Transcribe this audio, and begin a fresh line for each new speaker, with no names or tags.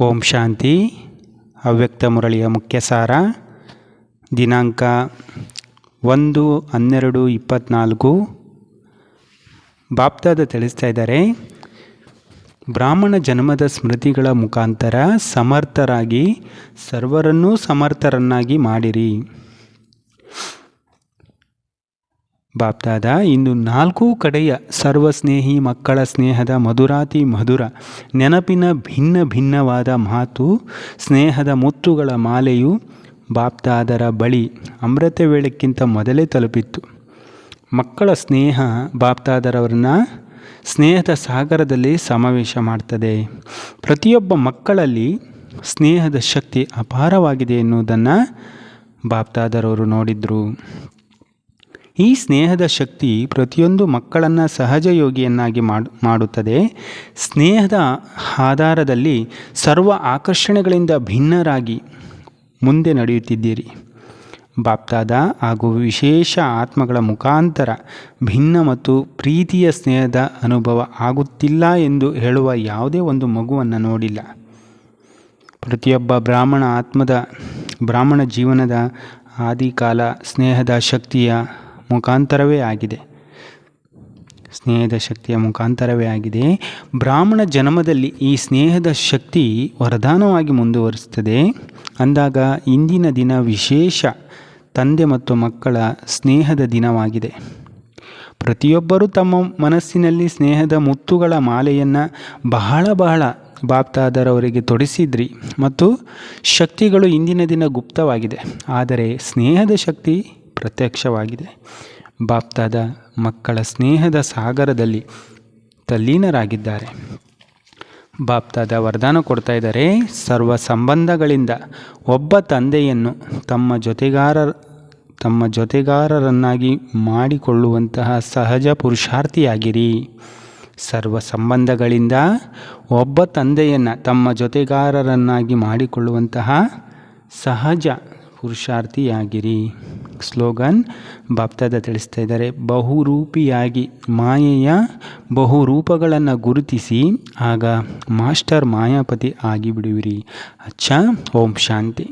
ಓಂ ಶಾಂತಿ. ಅವ್ಯಕ್ತ ಮುರಳಿಯ ಮುಖ್ಯ ಸಾರ. ದಿನಾಂಕ 1/12/24. ಬಾಪ್ದಾದ ತಿಳಿಸ್ತಾ ಇದ್ದಾರೆ, ಬ್ರಾಹ್ಮಣ ಜನ್ಮದ ಸ್ಮೃತಿಗಳ ಮುಖಾಂತರ ಸಮರ್ಥರಾಗಿ ಸರ್ವರನ್ನೂ ಸಮರ್ಥರನ್ನಾಗಿ ಮಾಡಿರಿ. ಬಾಪ್ದಾದ ಇಂದು 4 ಕಡೆಯ ಸರ್ವಸ್ನೇಹಿ ಮಕ್ಕಳ ಸ್ನೇಹದ ಮಧುರಾತಿ ಮಧುರ ನೆನಪಿನ ಭಿನ್ನ ಭಿನ್ನವಾದ ಮಾತು, ಸ್ನೇಹದ ಮುತ್ತುಗಳ ಮಾಲೆಯು ಬಾಪ್ದಾದರ ಬಳಿ ಅಮೃತ ವೇಳೆಕ್ಕಿಂತ ಮೊದಲೇ ತಲುಪಿತ್ತು. ಮಕ್ಕಳ ಸ್ನೇಹ ಬಾಪ್ದಾದರವರನ್ನ ಸ್ನೇಹದ ಸಾಗರದಲ್ಲಿ ಸಮಾವೇಶ ಮಾಡ್ತದೆ. ಪ್ರತಿಯೊಬ್ಬ ಮಕ್ಕಳಲ್ಲಿ ಸ್ನೇಹದ ಶಕ್ತಿ ಅಪಾರವಾಗಿದೆ ಎನ್ನುವುದನ್ನು ಬಾಪ್ದಾದರವರು ನೋಡಿದರು. ಈ ಸ್ನೇಹದ ಶಕ್ತಿ ಪ್ರತಿಯೊಂದು ಮಕ್ಕಳನ್ನು ಸಹಜಯೋಗಿಯನ್ನಾಗಿ ಮಾಡುತ್ತದೆ. ಸ್ನೇಹದ ಆಧಾರದಲ್ಲಿ ಸರ್ವ ಆಕರ್ಷಣೆಗಳಿಂದ ಭಿನ್ನರಾಗಿ ಮುಂದೆ ನಡೆಯುತ್ತಿದ್ದೀರಿ. ಬಾಪ್ದಾದ ಹಾಗೂ ವಿಶೇಷ ಆತ್ಮಗಳ ಮುಖಾಂತರ ಭಿನ್ನ ಮತ್ತು ಪ್ರೀತಿಯ ಸ್ನೇಹದ ಅನುಭವ ಆಗುತ್ತಿಲ್ಲ ಎಂದು ಹೇಳುವ ಯಾವುದೇ ಒಂದು ಮಗುವನ್ನು ನೋಡಿಲ್ಲ. ಪ್ರತಿಯೊಬ್ಬ ಬ್ರಾಹ್ಮಣ ಆತ್ಮದ ಬ್ರಾಹ್ಮಣ ಜೀವನದ ಆದಿಕಾಲ ಸ್ನೇಹದ ಶಕ್ತಿಯ ಮುಖಾಂತರವೇ ಆಗಿದೆ. ಬ್ರಾಹ್ಮಣ ಜನ್ಮದಲ್ಲಿ ಈ ಸ್ನೇಹದ ಶಕ್ತಿ ವರದಾನವಾಗಿ ಮುಂದುವರಿಸುತ್ತದೆ. ಅಂದಾಗ ಇಂದಿನ ದಿನ ವಿಶೇಷ ತಂದೆ ಮತ್ತು ಮಕ್ಕಳ ಸ್ನೇಹದ ದಿನವಾಗಿದೆ. ಪ್ರತಿಯೊಬ್ಬರೂ ತಮ್ಮ ಮನಸ್ಸಿನಲ್ಲಿ ಸ್ನೇಹದ ಮುತ್ತುಗಳ ಮಾಲೆಯನ್ನು ಬಹಳ ಬಾಪ್ದಾದರವರಿಗೆ ತೊಡಿಸಿದ್ರಿ ಮತ್ತು ಶಕ್ತಿಗಳು ಇಂದಿನ ದಿನ ಗುಪ್ತವಾಗಿದೆ, ಆದರೆ ಸ್ನೇಹದ ಶಕ್ತಿ ಪ್ರತ್ಯಕ್ಷವಾಗಿದೆ. ಬಾಪ್ದಾದ ಮಕ್ಕಳ ಸ್ನೇಹದ ಸಾಗರದಲ್ಲಿ ತಲ್ಲೀನರಾಗಿದ್ದಾರೆ. ಬಾಪ್ದಾದ ವರದಾನ ಕೊಡ್ತಾ ಇದ್ದಾರೆ, ಸರ್ವ ಸಂಬಂಧಗಳಿಂದ ಒಬ್ಬ ತಂದೆಯನ್ನು ತಮ್ಮ ಜೊತೆಗಾರರನ್ನಾಗಿ ಮಾಡಿಕೊಳ್ಳುವಂತಹ ಸಹಜ ಪುರುಷಾರ್ಥಿಯಾಗಿರಿ. ಸರ್ವ ಸಂಬಂಧಗಳಿಂದ ಒಬ್ಬ ತಂದೆಯನ್ನು ತಮ್ಮ ಜೊತೆಗಾರರನ್ನಾಗಿ ಮಾಡಿಕೊಳ್ಳುವಂತಹ ಸಹಜ ಪುರುಷಾರ್ಥಿಯಾಗಿರಿ. ಸ್ಲೋಗನ್ ಬಾಪ್ದಾದ ತಿಳಿಸ್ತಾ ಇದ್ದಾರೆ, ಬಹುರೂಪಿಯಾಗಿ ಮಾಯೆಯ ಬಹುರೂಪಗಳನ್ನು ಗುರುತಿಸಿ ಆಗ ಮಾಸ್ಟರ್ ಮಾಯಾಪತಿ ಆಗಿಬಿಡುವಿರಿ. ಅಚ್ಚಾ. ಓಂ ಶಾಂತಿ.